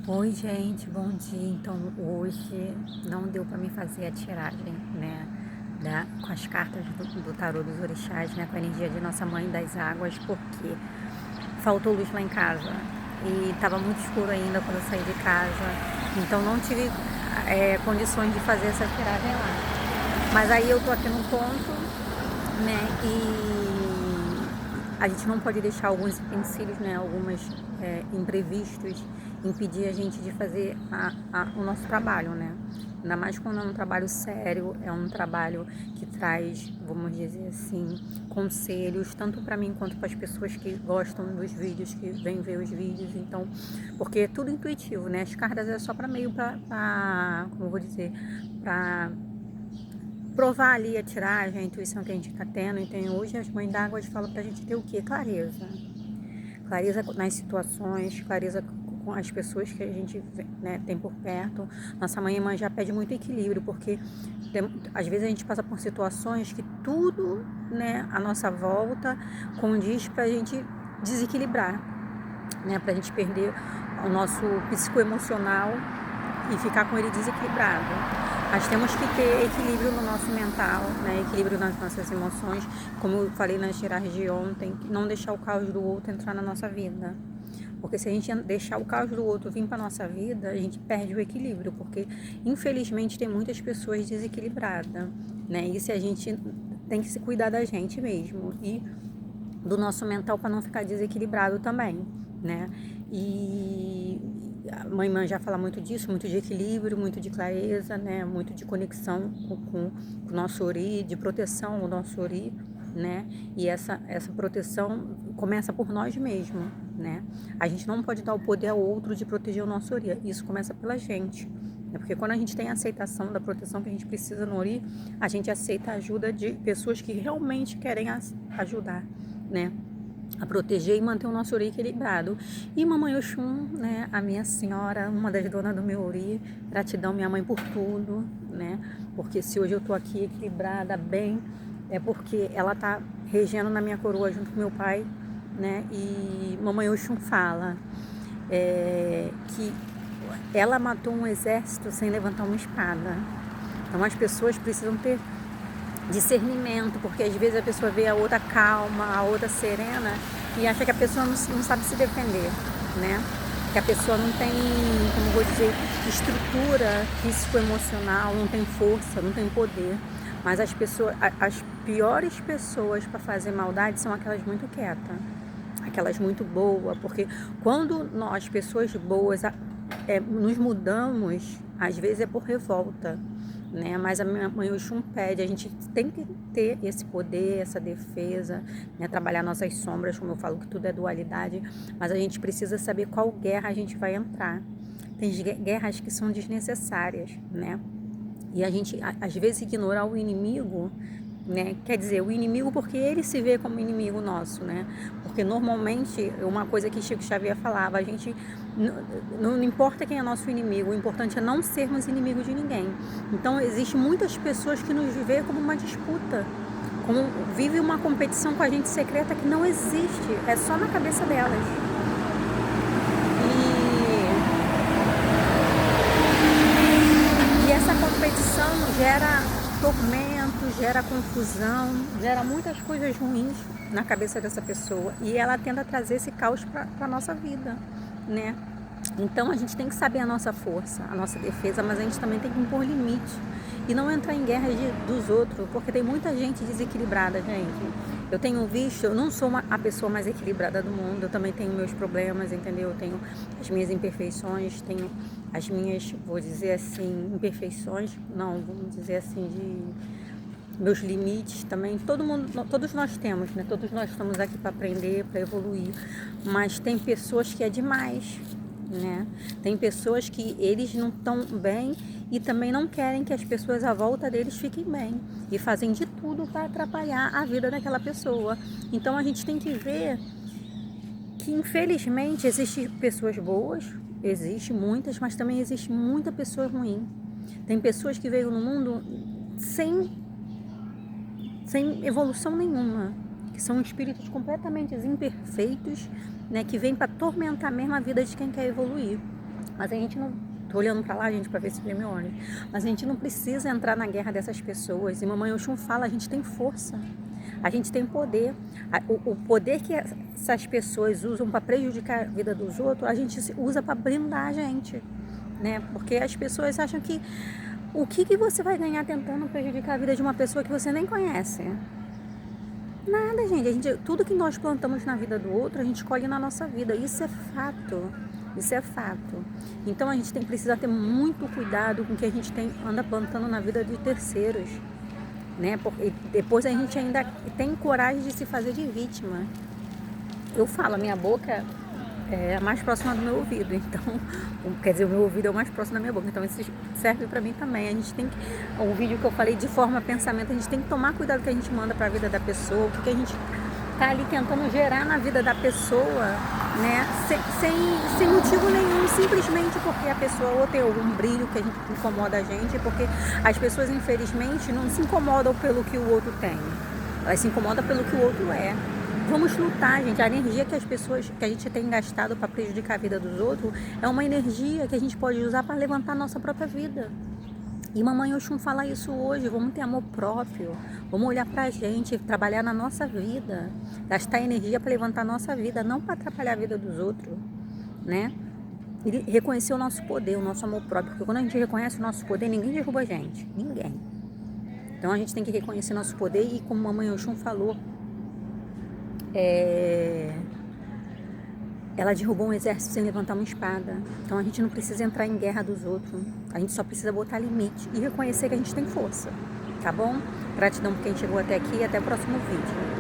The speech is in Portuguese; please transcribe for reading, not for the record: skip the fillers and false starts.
Oi, gente, bom dia. Então, hoje não deu para me fazer a tiragem, né, com as cartas do tarô dos orixás, né, com a energia de Nossa Mãe das Águas, porque faltou luz lá em casa e estava muito escuro ainda quando eu saí de casa, então não tive condições de fazer essa tiragem lá. Mas aí eu tô aqui no ponto, né, a gente não pode deixar alguns utensílios, né, alguns imprevistos, impedir a gente de fazer o nosso trabalho, né? Ainda mais quando é um trabalho sério, é um trabalho que traz, vamos dizer assim, conselhos, tanto para mim quanto para as pessoas que gostam dos vídeos, que vêm ver os vídeos. Então, porque é tudo intuitivo, né? As cartas é só para meio como eu vou dizer, para provar ali a tiragem, a intuição que a gente está tendo. Então hoje as mães d'água falam para a gente ter o quê? Clareza. Clareza nas situações, clareza com as pessoas que a gente, né, tem por perto. Nossa mãe e irmã já pede muito equilíbrio, porque às vezes a gente passa por situações que tudo, né, à nossa volta condiz para a gente desequilibrar, né, para a gente perder o nosso psicoemocional e ficar com ele desequilibrado. Nós temos que ter equilíbrio no nosso mental, né? Equilíbrio nas nossas emoções, como eu falei nas tiragens de ontem, não deixar o caos do outro entrar na nossa vida. Porque se a gente deixar o caos do outro vir para nossa vida, a gente perde o equilíbrio, porque infelizmente tem muitas pessoas desequilibradas, né? E se a gente tem que se cuidar da gente mesmo e do nosso mental para não ficar desequilibrado também, né? E a mãe já fala muito disso, muito de equilíbrio, muito de clareza, né? Muito de conexão com o nosso ori, de proteção ao nosso ori, né? E essa proteção começa por nós mesmos, né? A gente não pode dar o poder ao outro de proteger o nosso ori, isso começa pela gente. Porque quando a gente tem a aceitação da proteção que a gente precisa no ori, a gente aceita a ajuda de pessoas que realmente querem ajudar, né, a proteger e manter o nosso ori equilibrado. E Mamãe Oxum, né, a minha senhora, uma das donas do meu ori, gratidão minha mãe por tudo, né, porque se hoje eu tô aqui equilibrada, bem, é porque ela tá regendo na minha coroa junto com meu pai, né, e Mamãe Oxum fala que ela matou um exército sem levantar uma espada. Então as pessoas precisam ter discernimento, porque às vezes a pessoa vê a outra calma, a outra serena e acha que a pessoa não sabe se defender, né? Que a pessoa não tem, como vou dizer, estrutura psicoemocional, não tem força, não tem poder. Mas as piores pessoas para fazer maldade são aquelas muito quietas, aquelas muito boas, porque quando nós, pessoas boas, nos mudamos, às vezes é por revolta, né? Mas a minha mãe Oxum pede, a gente tem que ter esse poder, essa defesa, né? Trabalhar nossas sombras, como eu falo que tudo é dualidade, mas a gente precisa saber qual guerra a gente vai entrar. Tem guerras que são desnecessárias, né? E a gente, às vezes, ignorar o inimigo, né? Quer dizer, o inimigo porque ele se vê como inimigo nosso, né? Porque normalmente, uma coisa que Chico Xavier falava, a gente não importa quem é nosso inimigo, o importante é não sermos inimigos de ninguém. Então, existem muitas pessoas que nos vê como uma disputa, como vive uma competição com a gente secreta que não existe, é só na cabeça delas. E essa competição gera tormento, gera confusão, gera muitas coisas ruins na cabeça dessa pessoa. E ela tenta trazer esse caos para a nossa vida, né? Então a gente tem que saber a nossa força, a nossa defesa, mas a gente também tem que impor limite e não entrar em guerra dos outros, porque tem muita gente desequilibrada, gente. Eu tenho visto, eu não sou a pessoa mais equilibrada do mundo, eu também tenho meus problemas, entendeu? Eu tenho as minhas imperfeições, tenho as minhas, vou dizer assim, imperfeições, não, vamos dizer assim, de meus limites também. Todos nós temos, né? Todos nós estamos aqui para aprender, para evoluir, mas tem pessoas que é demais, né? Tem pessoas que eles não estão bem e também não querem que as pessoas à volta deles fiquem bem e fazem de tudo para atrapalhar a vida daquela pessoa. Então a gente tem que ver que infelizmente existem pessoas boas, existe muitas, mas também existe muita pessoa ruim. Tem pessoas que veio no mundo sem evolução nenhuma, que são espíritos completamente imperfeitos, né, que vêm para atormentar mesmo a vida de quem quer evoluir. Mas a gente não... Tô olhando pra lá, gente, pra ver se vê meu ônibus. Mas a gente não precisa entrar na guerra dessas pessoas. E Mamãe Oxum fala, a gente tem força. A gente tem poder. O poder que essas pessoas usam para prejudicar a vida dos outros, a gente usa para blindar a gente, né? Porque as pessoas acham que o que você vai ganhar tentando prejudicar a vida de uma pessoa que você nem conhece? Nada, gente. Tudo que nós plantamos na vida do outro, a gente colhe na nossa vida. Isso é fato. Isso é fato. Então a gente precisa ter muito cuidado com o que a gente anda plantando na vida de terceiros, né? Porque depois a gente ainda tem coragem de se fazer de vítima. Eu falo, a minha boca é a mais próxima do meu ouvido, então, quer dizer, o meu ouvido é o mais próximo da minha boca, então isso serve pra mim também. A gente tem que, o vídeo que eu falei de forma pensamento, a gente tem que tomar cuidado com o que a gente manda pra vida da pessoa, o que a gente tá ali tentando gerar na vida da pessoa, né, sem motivo nenhum, simplesmente porque a pessoa ou tem algum brilho que incomoda a gente, porque as pessoas, infelizmente, não se incomodam pelo que o outro tem, elas se incomodam pelo que o outro é. Vamos lutar, gente. A energia que a gente tem gastado para prejudicar a vida dos outros é uma energia que a gente pode usar para levantar a nossa própria vida. E Mamãe Oxum fala isso hoje. Vamos ter amor próprio. Vamos olhar pra gente, trabalhar na nossa vida. Gastar energia para levantar a nossa vida, não para atrapalhar a vida dos outros, né? E reconhecer o nosso poder, o nosso amor próprio. Porque quando a gente reconhece o nosso poder, ninguém derruba a gente. Ninguém. Então a gente tem que reconhecer nosso poder e, como Mamãe Oxum falou, ela derrubou um exército sem levantar uma espada. Então a gente não precisa entrar em guerra dos outros. A gente só precisa botar limite e reconhecer que a gente tem força. Tá bom? Gratidão por quem chegou até aqui e até o próximo vídeo.